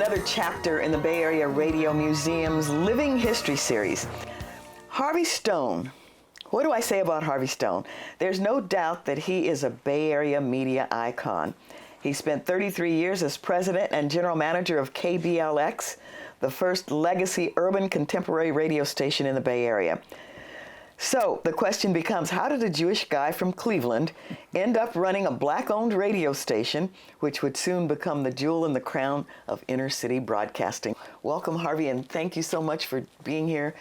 another chapter in the Bay Area Radio Museum's Living History series. Harvey Stone. What do I say about Harvey Stone? There's no doubt that he is a Bay Area media icon. He spent 33 years as president and general manager of KBLX, the first legacy urban contemporary radio station in the Bay Area. So the question becomes, how did a Jewish guy from Cleveland end up running a black-owned radio station, which would soon become the jewel in the crown of inner-city broadcasting? Welcome, Harvey, and thank you so much for being here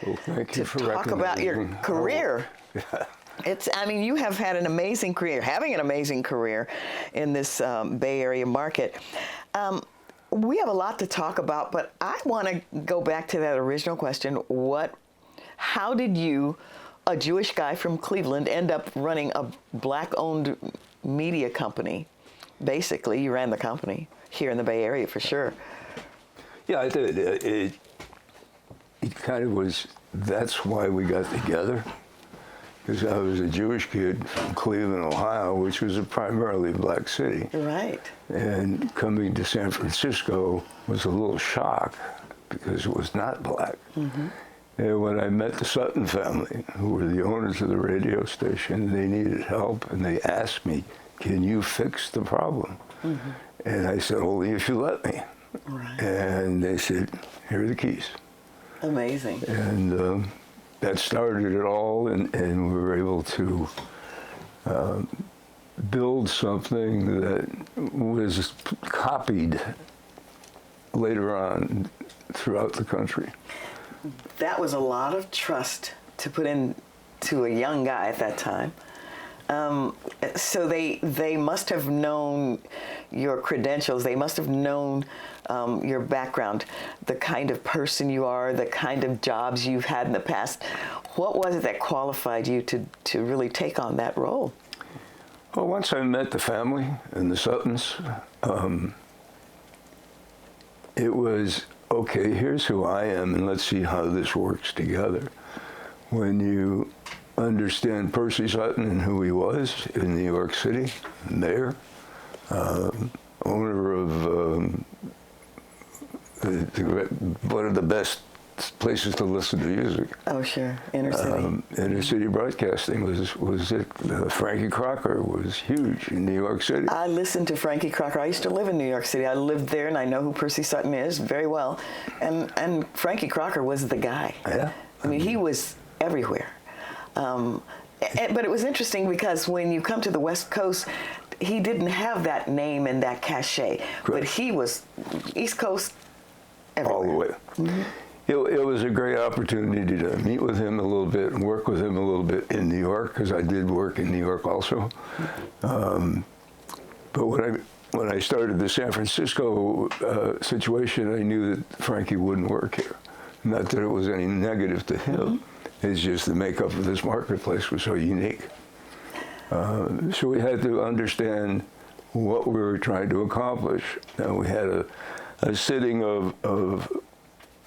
to talk about your career. You have had an amazing career, having an amazing career in this Bay Area market. We have a lot to talk about, but I want to go back to that original question. How did you, a Jewish guy from Cleveland, end up running a black-owned media company? Basically, you ran the company here in the Bay Area for sure. Yeah, I did. It kind of was, that's why we got together. Because I was a Jewish kid from Cleveland, Ohio, which was a primarily black city. Right. And coming to San Francisco was a little shock because it was not black. Mm-hmm. And when I met the Sutton family, who were the owners of the radio station, they needed help, and they asked me, can you fix the problem? Mm-hmm. And I said, only if you let me. Right. And they said, here are the keys. Amazing. And that started it all, and we were able to build something that was copied later on throughout the country. That was a lot of trust to put into a young guy at that time. So they must have known your credentials. They must have known your background, the kind of person you are, the kind of jobs you've had in the past. What was it that qualified you to really take on that role? Well, once I met the family and the Suttons, it was, okay, here's who I am, and let's see how this works together. When you understand Percy Sutton and who he was in New York City, mayor, owner of one of the best places to listen to music. Oh, sure, inner city. Inner city broadcasting was it. Frankie Crocker was huge in New York City. I listened to Frankie Crocker. I used to live in New York City. I lived there, and I know who Percy Sutton is very well. And Frankie Crocker was the guy. Yeah. I mean, he was everywhere. But it was interesting because when you come to the West Coast, he didn't have that name and that cachet. Correct. But he was East Coast everywhere. All the way. Mm-hmm. It was a great opportunity to meet with him a little bit and work with him a little bit in New York, because I did work in New York also. But when I started the San Francisco situation, I knew that Frankie wouldn't work here. Not that it was any negative to him. Mm-hmm. It's just the makeup of this marketplace was so unique. So we had to understand what we were trying to accomplish. And we had a sitting of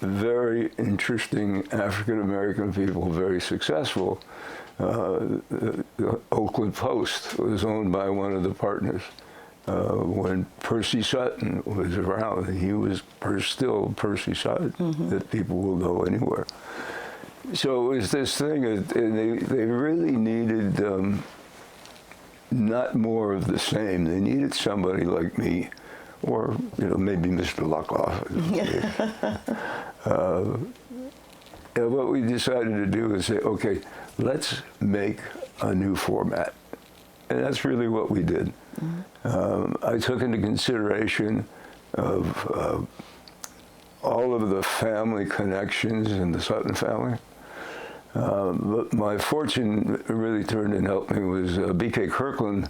very interesting African-American people, very successful. The Oakland Post was owned by one of the partners. When Percy Sutton was around, he was still Percy Sutton, mm-hmm. that people will go anywhere. So it was this thing, and they really needed not more of the same. They needed somebody like me, or maybe Mr. Luckloff. And what we decided to do is say, okay, let's make a new format. And that's really what we did. Mm-hmm. I took into consideration of all of the family connections in the Sutton family. But my fortune really turned and helped me was B.K. Kirkland,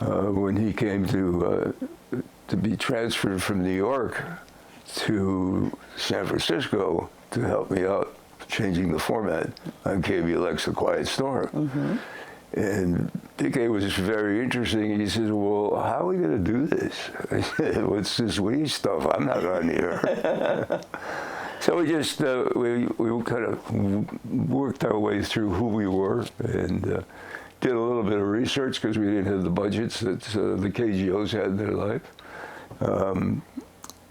when he came to be transferred from New York to San Francisco to help me out changing the format on KBLX, The Quiet Storm. Mm-hmm. And BK was very interesting. He said, well, how are we going to do this? I said, what's this we stuff? I'm not on here. So we just, we kind of worked our way through who we were and did a little bit of research because we didn't have the budgets that the KGOs had in their life.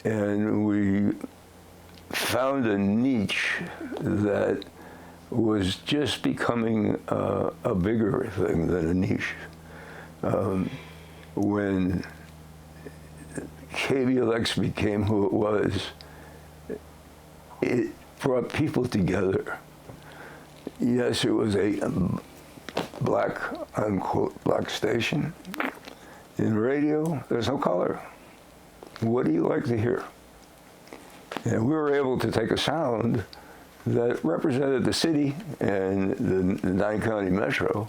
and we found a niche that was just becoming a bigger thing than a niche. When KBLX became who it was, it brought people together. Yes, it was a black, unquote, black station. In radio, there's no color. What do you like to hear? And we were able to take a sound that represented the city and the 9-county metro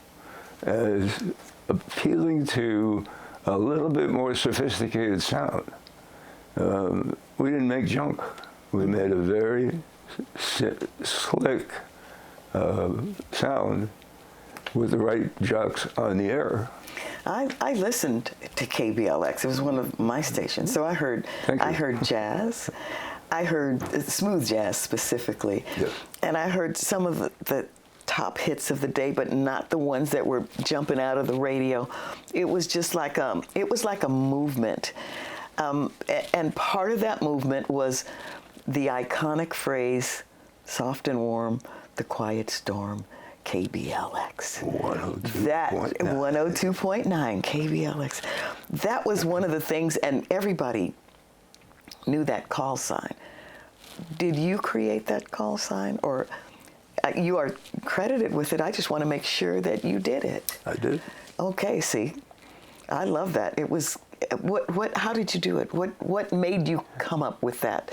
as appealing to a little bit more sophisticated sound. We didn't make junk. We made a very slick sound with the right jocks on the air. I listened to KBLX. It was one of my stations. So I heard jazz. I heard smooth jazz specifically. Yes. And I heard some of the top hits of the day, but not the ones that were jumping out of the radio. It was just like a movement. And part of that movement was the iconic phrase, soft and warm, the quiet storm, KBLX. 102.9 KBLX. That was one of the things, and everybody knew that call sign. Did you create that call sign, or you are credited with it? I just want to make sure that you did it. I did. Okay, see, I love that. It was how did you do it? What made you come up with that?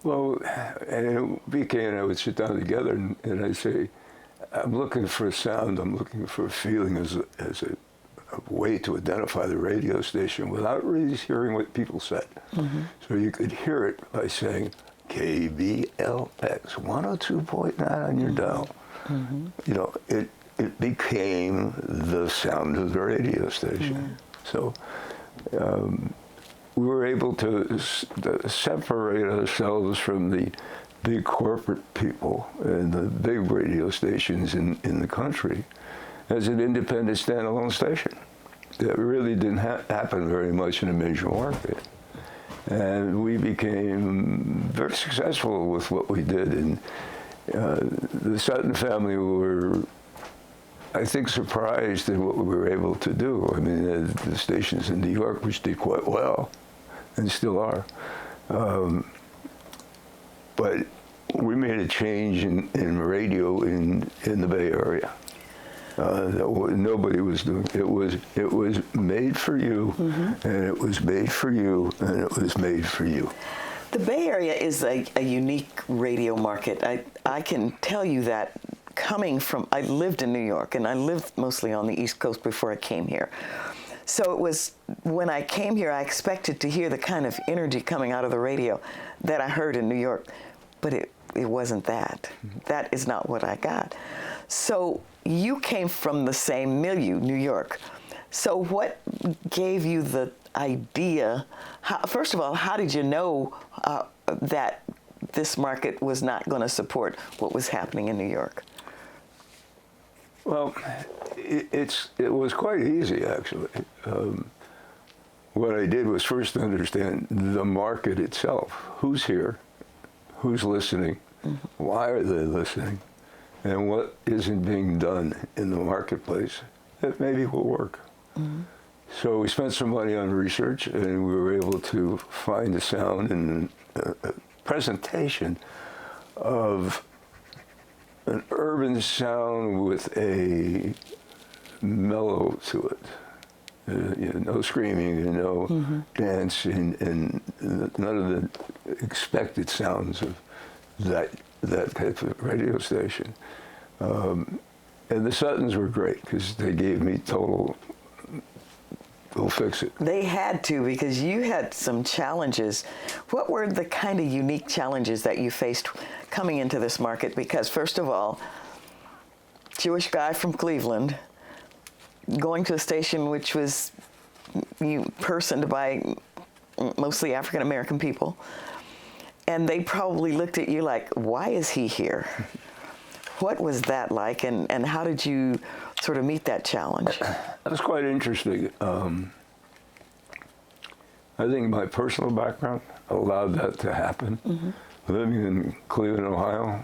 Well, and BK and I would sit down together, and I'd say, I'm looking for a sound, I'm looking for a feeling as a way to identify the radio station without really hearing what people said. Mm-hmm. So you could hear it by saying, KBLX 102.9 on your dial. Mm-hmm. You know, it became the sound of the radio station. Mm-hmm. So we were able to separate ourselves from the big corporate people and the big radio stations in the country as an independent standalone station. That really didn't happen very much in a major market. And we became very successful with what we did. And the Sutton family were, I think, surprised at what we were able to do. I mean, the stations in New York, which did quite well, and still are. But we made a change in radio in the Bay Area. That nobody was doing. It was made for you, mm-hmm. and it was made for you, and it was made for you. The Bay Area is a unique radio market. I can tell you that coming from, I lived in New York, and I lived mostly on the East Coast before I came here. So it was, when I came here, I expected to hear the kind of energy coming out of the radio that I heard in New York, but it wasn't that. Mm-hmm. That is not what I got. So you came from the same milieu, New York. So what gave you the idea? First of all, how did you know that this market was not going to support what was happening in New York? Well, it was quite easy, actually. What I did was first understand the market itself. Who's here? Who's listening? Mm-hmm. Why are they listening? And what isn't being done in the marketplace that maybe will work. Mm-hmm. So we spent some money on research, and we were able to find a sound and a presentation of an urban sound with a mellow to it. No screaming and no mm-hmm. dance and none of the expected sounds of that type of radio station. And the Suttons were great because they gave me total, go fix it. They had to, because you had some challenges. What were the kind of unique challenges that you faced coming into this market? Because first of all, Jewish guy from Cleveland, going to a station which was personed by mostly African American people, and they probably looked at you like, why is he here? What was that like, and how did you sort of meet that challenge? That was quite interesting. I think my personal background allowed that to happen. Living in Cleveland, Ohio,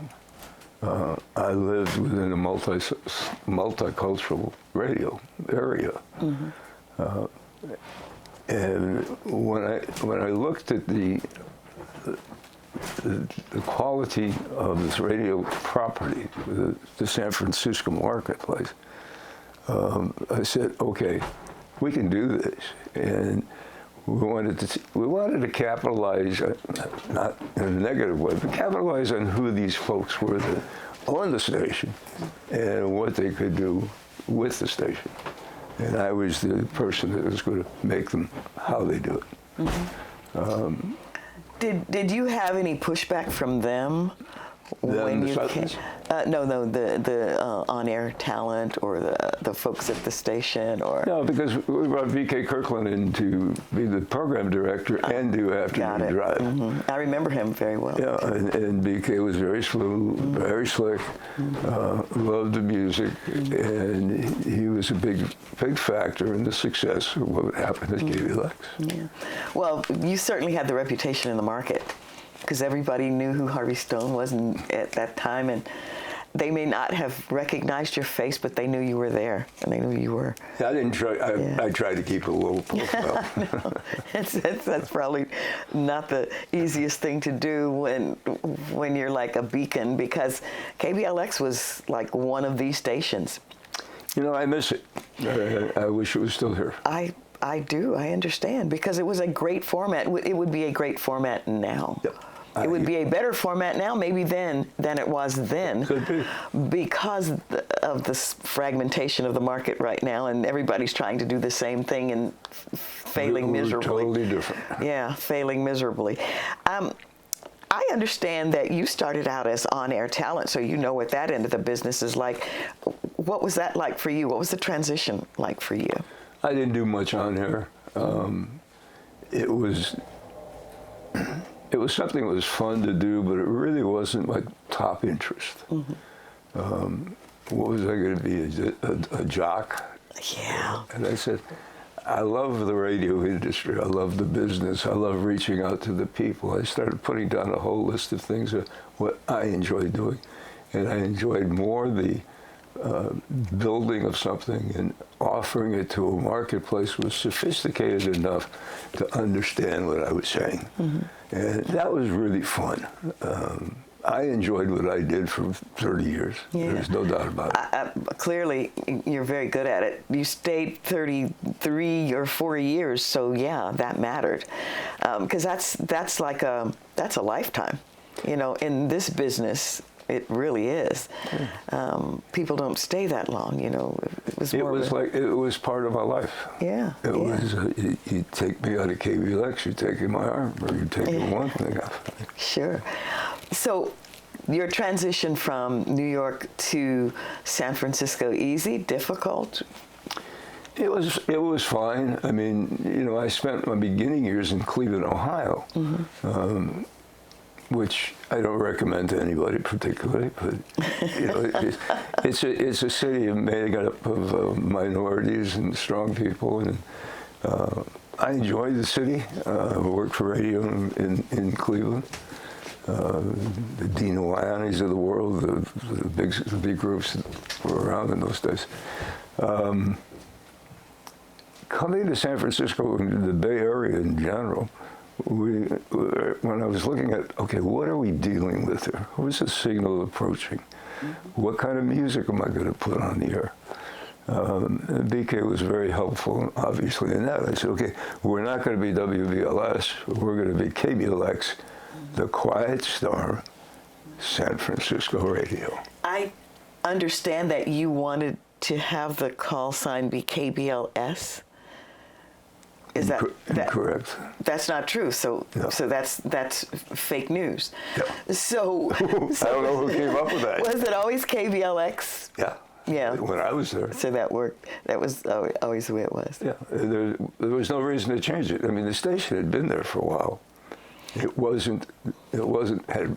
I lived within a multicultural radio area. And when I looked at the quality of this radio property, the San Francisco marketplace, I said, okay, we can do this. And we wanted to capitalize, not in a negative way, but capitalize on who these folks were that owned the station and what they could do with the station. And I was the person that was going to make them how they do it. Did you have any pushback from them when you came? No, the on-air talent or the folks at the station, or no, because we brought V.K. Kirkland in to be the program director and do afternoon drive. I remember him very well. Yeah, and V.K. was very smooth, very slick, loved the music, and he was a big factor in the success of what happened at KBLX. Yeah. Well, you certainly had the reputation in the market, because everybody knew who Harvey Stone was at that time, and they may not have recognized your face, but they knew you were there, and they knew you were. I didn't try. I tried to keep a low profile. No, that's probably not the easiest thing to do when you're like a beacon, because KBLX was like one of these stations. You know, I miss it. I wish it was still here. I do. I understand, because it was a great format. It would be a great format now. Yep. It would be a better format now, maybe than it was then. Could be. Because of the fragmentation of the market right now, and everybody's trying to do the same thing and failing miserably. Totally different. Yeah, failing miserably. I understand that you started out as on-air talent, so you know what that end of the business is like. What was that like for you? What was the transition like for you? I didn't do much on air. It was something that was fun to do, but it really wasn't my top interest. What was I going to be, a jock? Yeah. And I said, I love the radio industry. I love the business. I love reaching out to the people. I started putting down a whole list of things of what I enjoyed doing. And I enjoyed more the building of something and offering it to a marketplace was sophisticated enough to understand what I was saying. And that was really fun. I enjoyed what I did for 30 years. Yeah. There's no doubt about it. Clearly, you're very good at it. You stayed 33 or 4 years, so yeah, that mattered. Because that's a lifetime. You know, in this business, it really is. People don't stay that long, you know. It was part of my life. Yeah. It was, you take me out of KBLX, you take in my arm, or you take one thing off. Sure. So your transition from New York to San Francisco, easy, difficult? It was fine. I mean, you know, I spent my beginning years in Cleveland, Ohio. Which I don't recommend to anybody particularly, but you know, it's a city made up of minorities and strong people, and I enjoyed the city. I worked for radio in Cleveland. The Dino Iannis of the world, the big groups that were around in those days. Coming to San Francisco and the Bay Area in general, when I was looking at, okay, what are we dealing with here? Who's the signal approaching? What kind of music am I going to put on the air? BK was very helpful, obviously, in that. I said, okay, we're not going to be WBLS, we're going to be KBLX, the Quiet Storm, San Francisco radio. I understand that you wanted to have the call sign be KBLS. Is that correct? That's not true. So No. so that's fake news. Yeah. So I don't know who came up with that. Was it always KBLX? Yeah. Yeah. When I was there. So that worked. That was always the way it was. Yeah. There was no reason to change it. I mean, the station had been there for a while.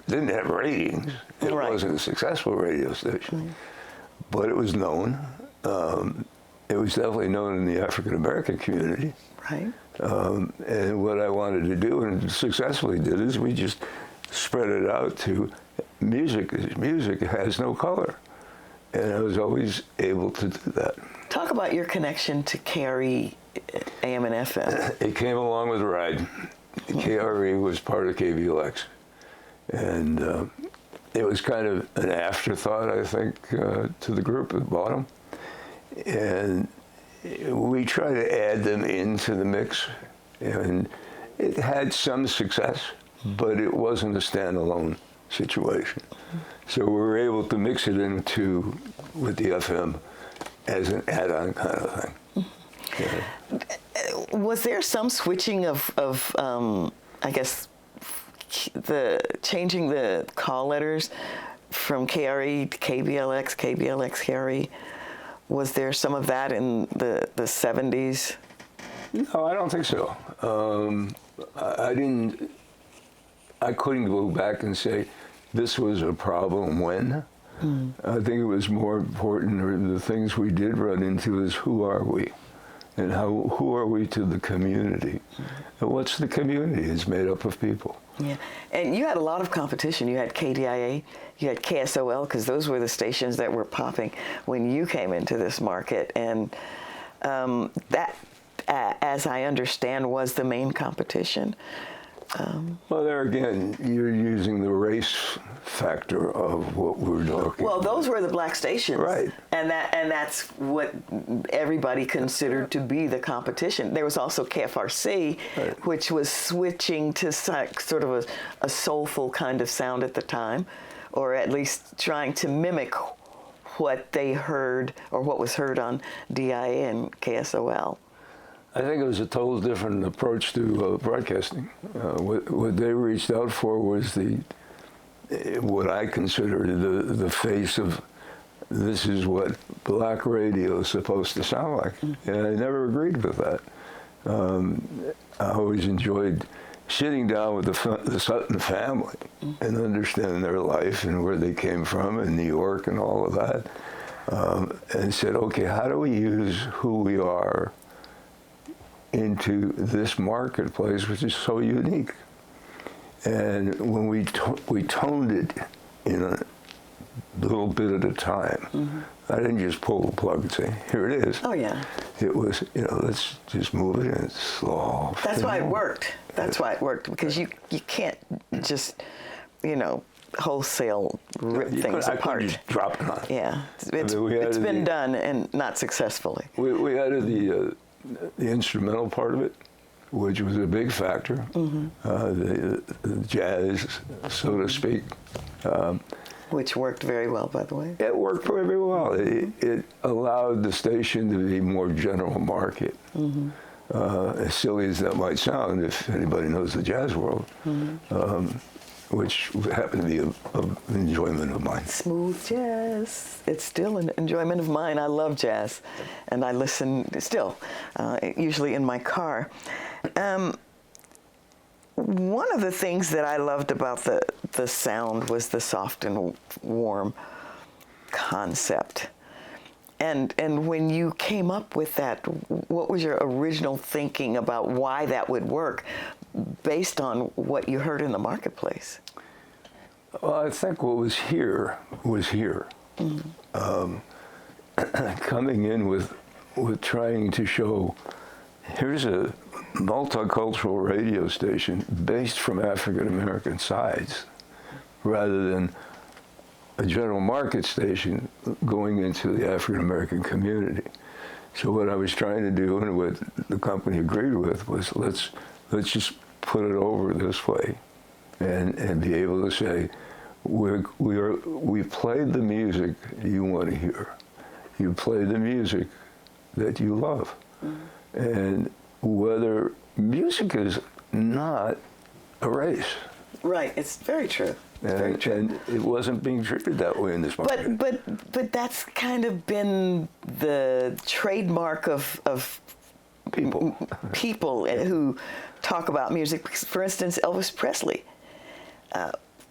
Didn't have ratings. It wasn't a successful radio station, but it was known. it was definitely known in the African American community. Right. And what I wanted to do, and successfully did, is we just spread it out to music. Music has no color. And I was always able to do that. Talk about your connection to KRE AM and FM. It came along with a ride. KRE was part of KBLX. And it was kind of an afterthought, I think, to the group at the bottom. And we try to add them into the mix. And it had some success, but it wasn't a standalone situation. So we were able to mix it with the FM as an add-on kind of thing. Yeah. Was there some switching of I guess, changing the call letters from KRE to KBLX, KBLX, KRE? Was there some of that in the 70s? No, I don't think so. I couldn't go back and say this was a problem when. I think it was more important, or the things we did run into, is who are we? And who are we to the community? And what's the community? It's made up of people. Yeah, and you had a lot of competition. You had KDIA, you had KSOL, because those were the stations that were popping when you came into this market. And that, as I understand, was the main competition. Well, there again, you're using the race factor of what we're talking Well, about. those were the black stations. Right. And that's what everybody considered to be the competition. There was also KFRC, Right. which was switching to sort of a soulful kind of sound at the time, or at least trying to mimic what they heard or what was heard on DIA and KSOL. I think it was a total different approach to broadcasting. What they reached out for was what I consider the face of, this is what black radio is supposed to sound like. And I never agreed with that. I always enjoyed sitting down with the Sutton family and understanding their life and where they came from in New York and all of that. And said, okay, how do we use who we are into this marketplace, which is so unique? And when we toned it in a little bit at a time, I didn't just pull the plug and say, here it is. Oh, yeah. It was, let's just move it in slow. That's why it worked. That's why it worked, because you can't just, wholesale rip things I apart. couldn't just drop it on. Yeah, it's been done, and not successfully. We added the instrumental part of it, which was a big factor, the jazz, so to speak. Which worked very well, by the way. It worked very well. It allowed the station to be more general market. As silly as that might sound, if anybody knows the jazz world, which happened to be an enjoyment of mine. Smooth jazz. It's still an enjoyment of mine. I love jazz, and I listen still, usually in my car. One of the things that I loved about the sound was the soft and warm concept. And when you came up with that, what was your original thinking about why that would work based on what you heard in the marketplace? Well, I think what was here was here. Coming in with trying to show, here's a multicultural radio station based from African American sides, rather than a general market station going into the African American community. So what I was trying to do, and what the company agreed with, was let's just put it over this way, and be able to say, we played the music you want to hear. You play the music that you love. And whether music is not a race. Right, it's very true. And it wasn't being treated that way in this market. But that's kind of been the trademark of people who talk about music. For instance, Elvis Presley.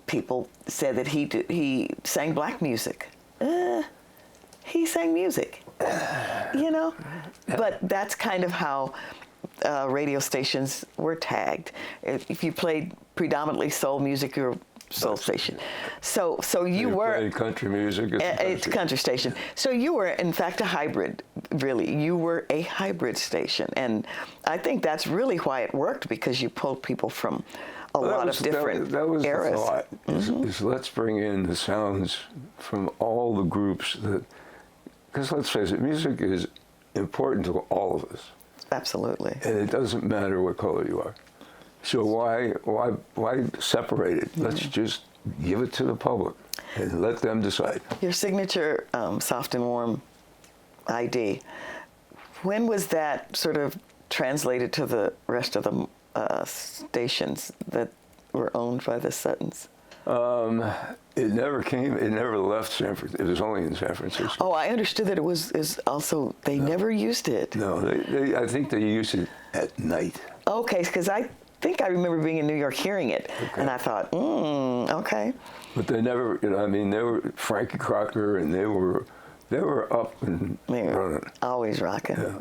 People said that he sang black music. He sang music. you know? But that's kind of how radio stations were tagged. If you played predominantly soul music, you're a soul station. So you were played country music. It's a country station. So you were, in fact, a hybrid, really. You were a hybrid station. And I think that's really why it worked, because you pulled people from a lot of different that was eras. The thought, is let's bring in the sounds from all the groups because let's face it, music is important to all of us. Absolutely. And it doesn't matter what color you are. So why separate it? Let's just give it to the public and let them decide. Your signature Soft and Warm ID, when was that sort of translated to the rest of the stations that were owned by the Suttons? It never left San Francisco. It was only in San Francisco. Oh, I understood that it was also, they never used it. No, I think they used it at night. Okay, because I think I remember being in New York hearing it, and I thought, okay. But they never, they were Frankie Crocker, and they were up and running. Always rocking. Yeah,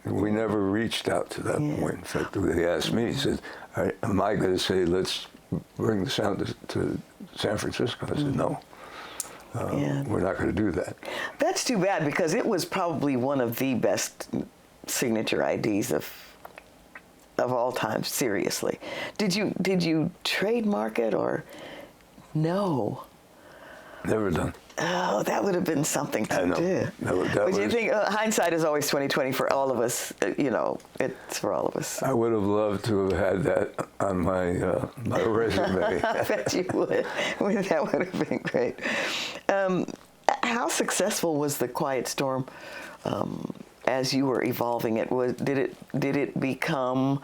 we never reached out to that point. In fact, they asked me, he said, am I going to say, let's bring the sound to San Francisco? I said, no. We're not going to do that. That's too bad, because it was probably one of the best signature IDs of all time. Seriously, did you trademark it or no? Never done. Oh, that would have been something to do. But you think hindsight is always 20/20 for all of us? It's for all of us. I would have loved to have had that on my my resume. I bet you would. That would have been great. How successful was the Quiet Storm as you were evolving it? Did it become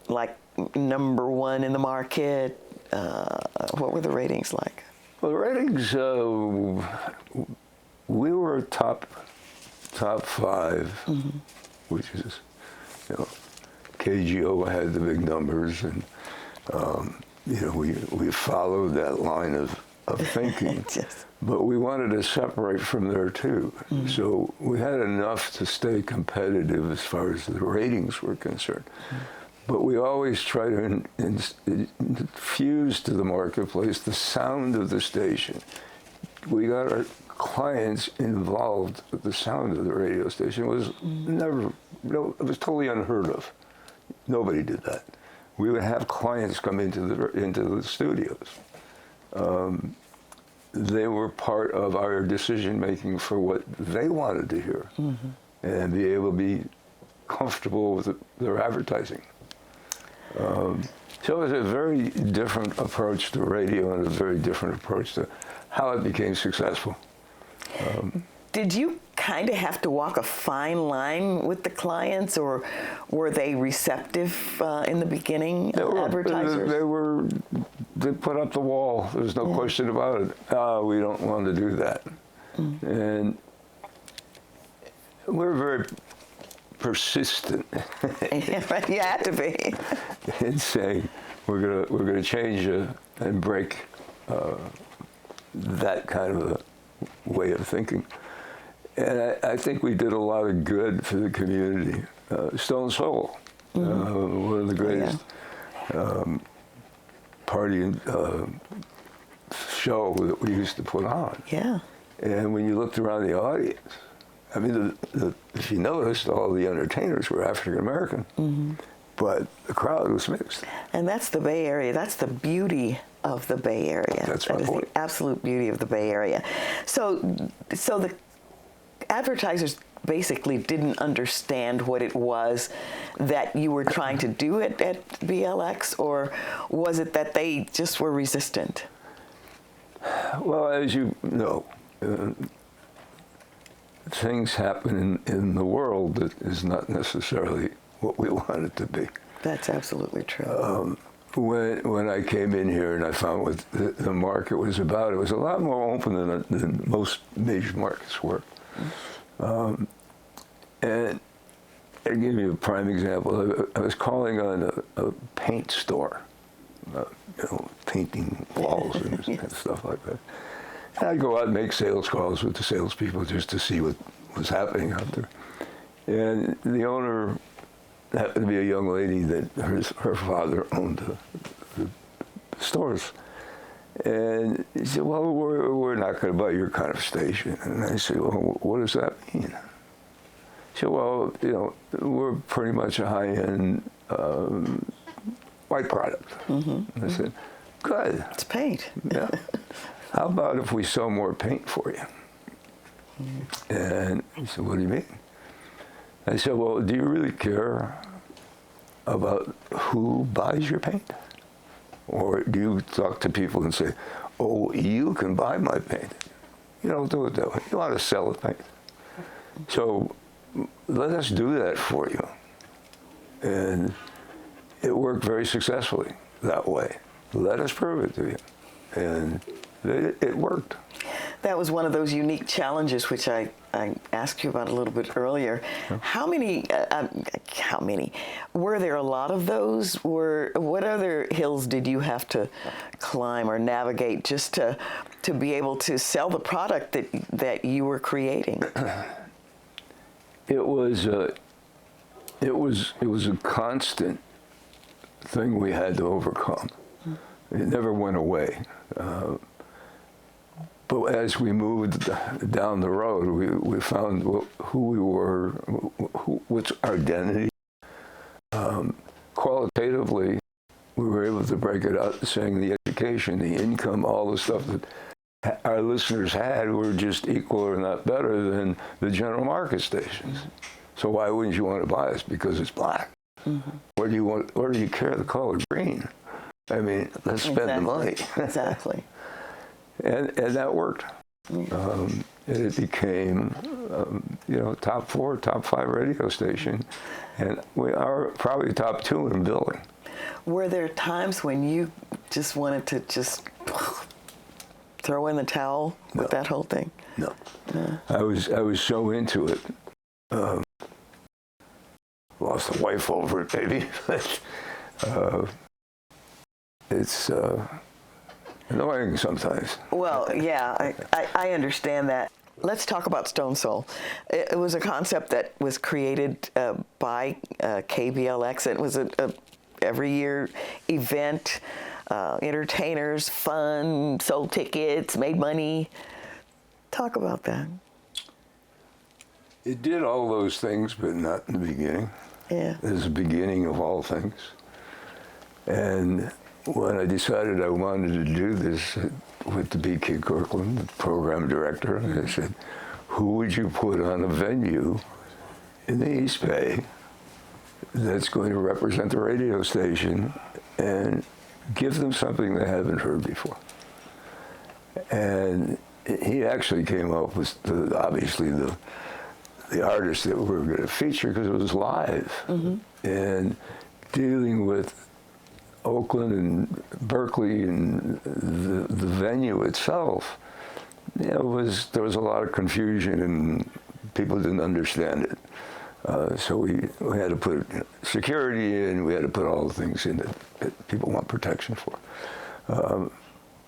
like #1 in the market? What were the ratings like? Well, the ratings, we were top 5, which is, KGO had the big numbers, and we followed that line of thinking. Yes. But we wanted to separate from there too. So we had enough to stay competitive as far as the ratings were concerned. But we always try to infuse to the marketplace the sound of the station. We got our clients involved with the sound of the radio station. It was it was totally unheard of. Nobody did that. We would have clients come into the studios. They were part of our decision making for what they wanted to hear, and be able to be comfortable with their advertising. So it was a very different approach to radio, and a very different approach to how it became successful. Did you kind of have to walk a fine line with the clients, or were they receptive in the beginning, advertisers? They put up the wall. There's no question about it. We don't want to do that. And we're very persistent. You had to be. In saying we're gonna change and break that kind of a way of thinking. And I think we did a lot of good for the community. Stone Soul, one of the greatest party show that we used to put on. Yeah. And when you looked around the audience, I mean, if you noticed, all the entertainers were African American, but the crowd was mixed. And that's the Bay Area. That's the beauty of the Bay Area. That's that my is point. The absolute beauty of the Bay Area. So the advertisers basically didn't understand what it was that you were trying to do at BLX, or was it that they just were resistant? Well, as you know, things happen in the world that is not necessarily what we want it to be. That's absolutely true. When I came in here and I found what the market was about, it was a lot more open than most major markets were. And I'll give you a prime example. I was calling on a paint store, painting walls and stuff like that. And I'd go out and make sales calls with the salespeople just to see what was happening out there. And the owner happened to be a young lady that her father owned the stores. And he said, well, we're not going to buy your kind of station. And I said, well, what does that mean? He said, well, you know, we're pretty much a high-end white product. Mm-hmm. I said, good. It's paint. Yeah. How about if we sell more paint for you? Mm-hmm. And he said, what do you mean? I said, well, do you really care about who buys your paint? Or do you talk to people and say, oh, you can buy my paint? You don't do it that way. You want to sell the paint. So let us do that for you. And it worked very successfully that way. Let us prove it to you. And it worked. That was one of those unique challenges which I asked you about a little bit earlier. Yeah. How many, were there a lot of those? What other hills did you have to climb or navigate just to be able to sell the product that you were creating? It was a constant thing we had to overcome. It never went away. But as we moved down the road, we found who we were, what's our identity. Qualitatively, we were able to break it out, saying the education, the income, all the stuff that our listeners had were just equal or not better than the general market stations. So why wouldn't you want to buy us? Because it's black. Mm-hmm. Or do you care the color green? I mean, let's spend the money. Exactly. And that worked. And it became, top 4, top 5 radio station. And we are probably top 2 in billing. Were there times when you just wanted to just throw in the towel with that whole thing? No. I was so into it. Lost a wife over it, maybe. It's annoying sometimes. Well, yeah, I understand that. Let's talk about Stone Soul. It was a concept that was created by KBLX. It was a every year event, entertainers, fun, sold tickets, made money. Talk about that. It did all those things, but not in the beginning. Yeah. It was the beginning of all things. And when I decided I wanted to do this with the B.K. Kirkland, the program director, I said, who would you put on a venue in the East Bay that's going to represent the radio station and give them something they haven't heard before? And he actually came up with, obviously, the artist that we were going to feature because it was live. Mm-hmm. And dealing with Oakland and Berkeley and the venue itself, there was a lot of confusion and people didn't understand it. So we had to put security in, we had to put all the things in that people want protection for.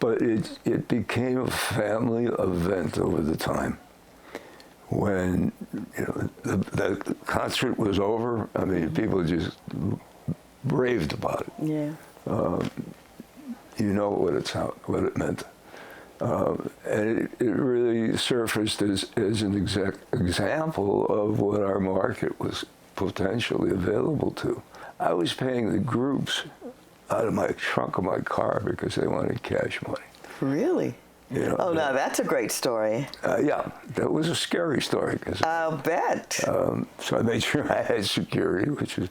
But it became a family event over the time. When the concert was over, I mean, people just raved about it. Yeah. You know what it meant. And it really surfaced as an example of what our market was potentially available to. I was paying the groups out of my trunk of my car because they wanted cash money. Really? Now that's a great story. Yeah, that was a scary story. I'll bet. So I made sure I had security, which is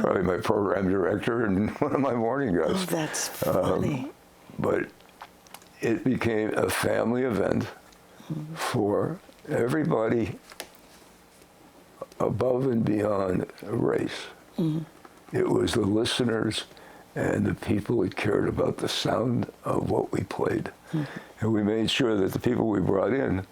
probably my program director and one of my morning guys. Oh, that's funny. But it became a family event for everybody above and beyond race. Mm-hmm. It was the listeners and the people that cared about the sound of what we played. Mm-hmm. And we made sure that the people we brought in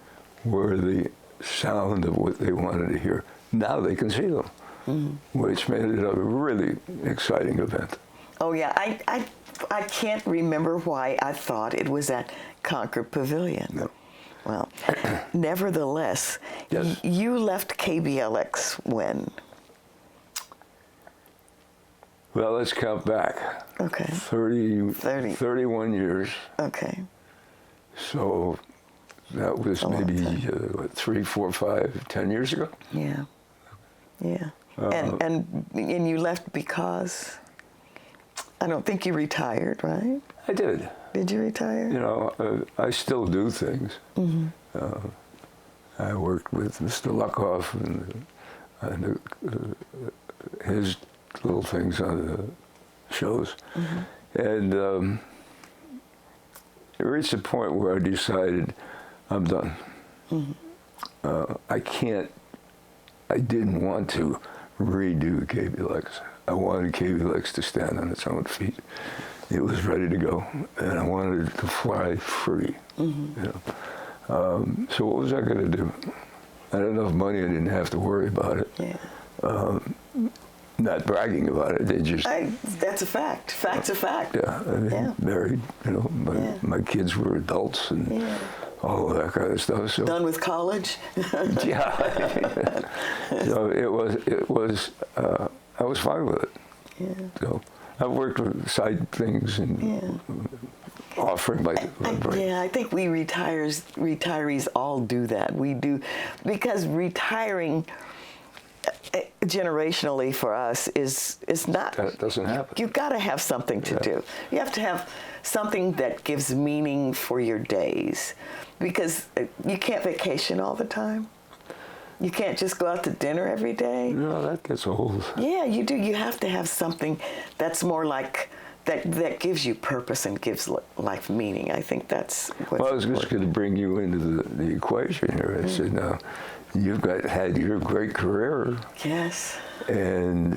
were the sound of what they wanted to hear. Now they can see them, which made it a really exciting event. Oh, yeah. I can't remember why I thought it was at Concord Pavilion. No. Well, nevertheless, Yes. You left KBLX when? Well, let's count back. Okay. 31 years. Okay. So that was maybe 3, 4, 5, 10 years ago. Yeah. Yeah. And you left because I don't think you retired, right? I did. Did you retire? You know, I still do things. Mm-hmm. I worked with Mr. Luckhoff and his little things on the shows. Mm-hmm. And it reached a point where I decided I'm done. Mm-hmm. I didn't want to redo KBLX. I wanted KBLX to stand on its own feet. It was ready to go, and I wanted it to fly free. Mm-hmm. You know? So what was I going to do? I had enough money, I didn't have to worry about it. Yeah. Not bragging about it, that's a fact. Fact's a fact. Yeah, I mean, married, you know, my kids were adults and all of that kind of stuff. So done with college? Yeah. So it was I was fine with it. Yeah. So I've worked with side things and offering my I think we retirees all do that. We do, because retiring generationally for us is not. That doesn't happen. You've got to have something to do. You have to have something that gives meaning for your days, because you can't vacation all the time. You can't just go out to dinner every day. No, that gets old. Yeah, you do. You have to have something that's more like that gives you purpose and gives life meaning. I think that's what's Well, I was just going to bring you into the equation here. I said, now, you've had your great career. Yes. And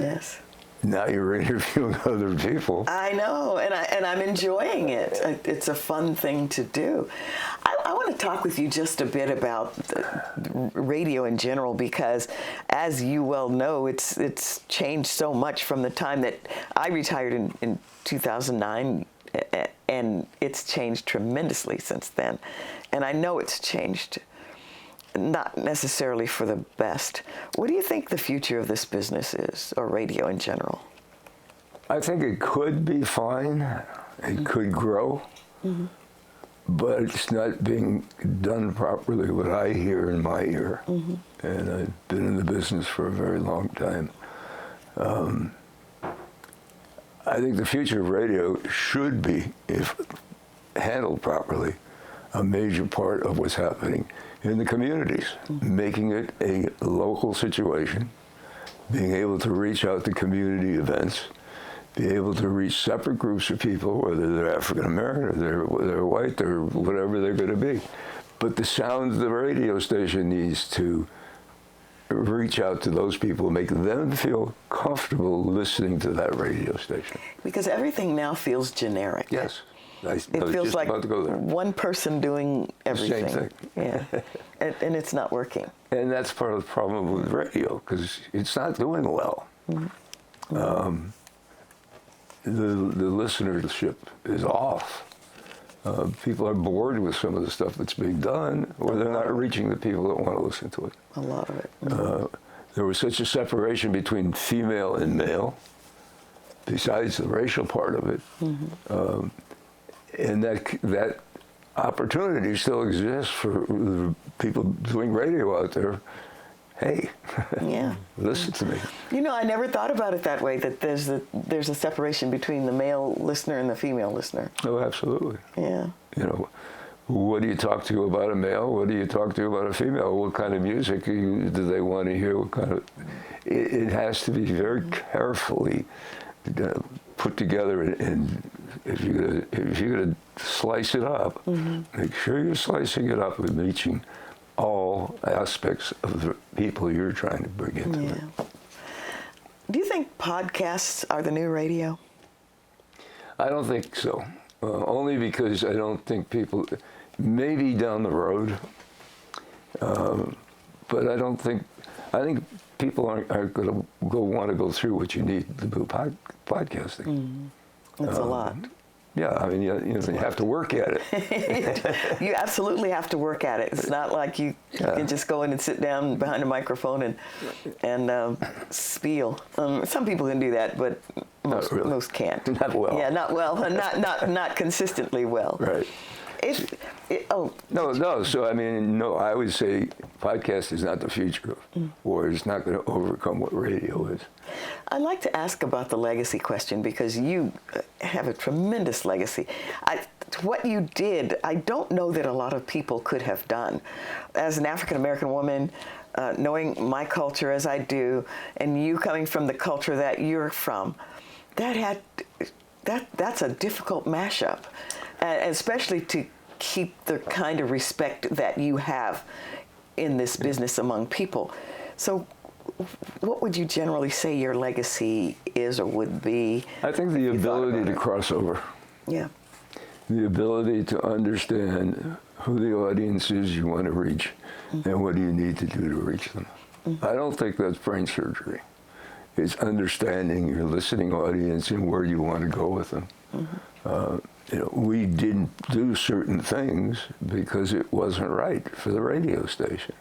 now you're interviewing other people. I know, and I'm enjoying it. It's a fun thing to do. I want to talk with you just a bit about radio in general, because, as you well know, it's changed so much from the time that I retired in 2009, and it's changed tremendously since then. And I know it's changed, not necessarily for the best. What do you think the future of this business is, or radio in general? I think it could be fine. It could grow. Mm-hmm. But it's not being done properly, what I hear in my ear. Mm-hmm. And I've been in the business for a very long time. I think the future of radio should be, if handled properly, a major part of what's happening in the communities, making it a local situation, being able to reach out to community events, be able to reach separate groups of people, whether they're African American or they're white or whatever they're going to be. But the sound of the radio station needs to reach out to those people, make them feel comfortable listening to that radio station. Because everything now feels generic. Yes. It feels like one person doing everything. Same thing. Yeah, and it's not working. And that's part of the problem with radio, because it's not doing well. Mm-hmm. The listenership is off. People are bored with some of the stuff that's being done, or they're not reaching the people that want to listen to it. A lot of it. There was such a separation between female and male, besides the racial part of it. Mm-hmm. And that opportunity still exists for the people doing radio out there. Hey, listen to me. You know, I never thought about it that way, that there's a separation between the male listener and the female listener. Oh, absolutely. Yeah. You know, what do you talk to about a male? What do you talk to about a female? What kind of music do they want to hear? What kind of? It has to be very carefully put together, and if you're gonna slice it up, make sure you're slicing it up and reaching all aspects of the people you're trying to bring into it. Do you think podcasts are the new radio? I don't think so. Only because I don't think people, maybe down the road, but I think people aren't going to want to go through what you need to do podcasting. That's a lot. Yeah, I mean, you have to work at it. You absolutely have to work at it. It's not like you can just go in and sit down behind a microphone and spiel. Some people can do that, but most can't. Not well. Yeah, not well. Not consistently well. Right. No. So I mean, no. I would say podcast is not the future, or it's not going to overcome what radio is. I'd like to ask about the legacy question, because you have a tremendous legacy. What you did, I don't know that a lot of people could have done. As an African American woman, knowing my culture as I do, and you coming from the culture that you're from, that's a difficult mashup, especially to keep the kind of respect that you have in this business among people. So what would you generally say your legacy is or would be? I think the ability to cross over. Yeah. The ability to understand who the audience is you want to reach, and what do you need to do to reach them. I don't think that's brain surgery. It's understanding your listening audience and where you want to go with them. We didn't do certain things because it wasn't right for the radio station.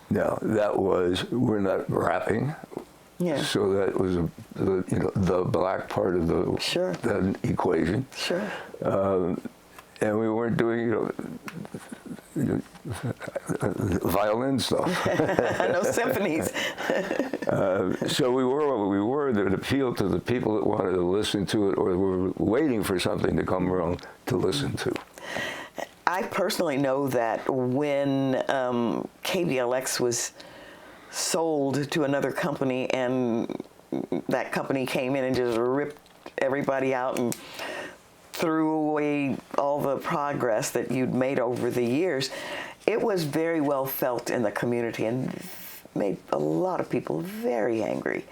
Now, we're not rapping, so that was the black part of the equation. Sure. And we weren't doing violin stuff. No symphonies. So we were what we were that appealed to the people that wanted to listen to it, or were waiting for something to come along to listen to. I personally know that when KBLX was sold to another company, and that company came in and just ripped everybody out and threw away all the progress that you'd made over the years, it was very well felt in the community and made a lot of people very angry.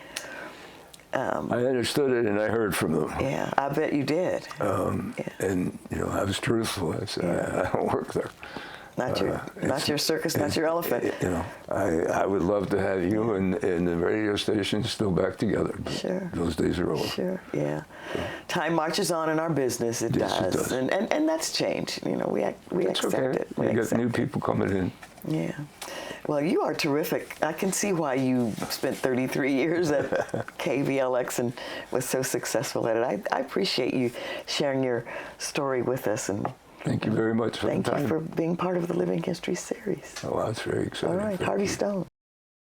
I understood it, and I heard from them. Yeah, I bet you did. And I was truthful. I said, I don't work there. Not your circus, not your elephant. I would love to have you and the radio station still back together. Sure. Those days are over. Sure. Yeah. Time marches on in our business. It does. And that's changed. We accept it. We got new people coming in. Yeah. Well, you are terrific. I can see why you spent 33 years at KBLX and was so successful at it. I appreciate you sharing your story with us, and thank you very much for the time. Thank you for being part of the Living History series. Oh, that's very exciting. All right, Harvey Stone.